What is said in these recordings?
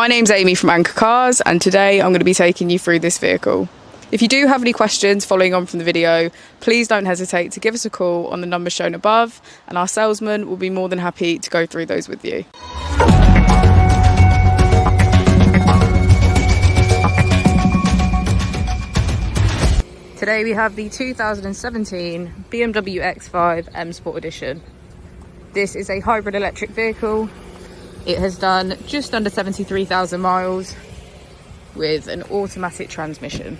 My name's Amy from Anchor Cars, and today I'm going to be taking you through this vehicle. If you do have any questions following on from the video, please don't hesitate to give us a call on the number shown above, and our salesman will be more than happy to go through those with you. Today we have the 2017 Bmw X5 M Sport Edition. This is a hybrid electric vehicle. It has done just under 73,000 miles with an automatic transmission.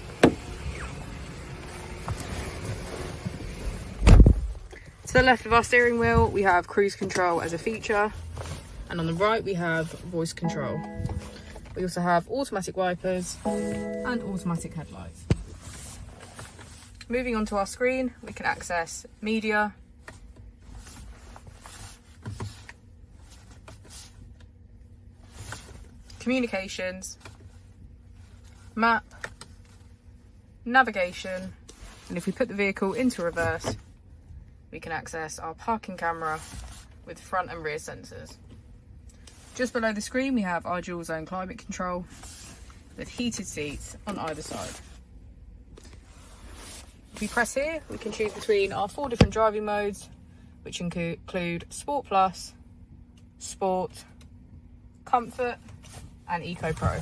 To the left of our steering wheel, we have cruise control as a feature, and on the right we have voice control. We also have automatic wipers and automatic headlights. Moving on to our screen, we can access media, communications, map, navigation, and if we put the vehicle into reverse, we can access our parking camera with front and rear sensors. Just below the screen we have our dual zone climate control with heated seats on either side. If we press here, we can choose between our 4 different driving modes, which include Sport Plus, Sport, Comfort and Eco Pro.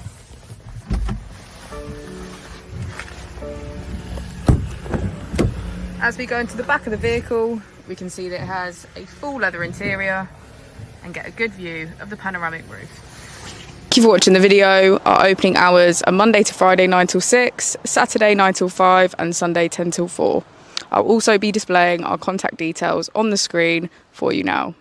As we go into the back of the vehicle, we can see that it has a full leather interior and get a good view of the panoramic roof. Thank you for watching the video. Our opening hours are Monday to Friday 9 till 6, Saturday 9 till 5 and Sunday 10 till 4. I'll also be displaying our contact details on the screen for you now.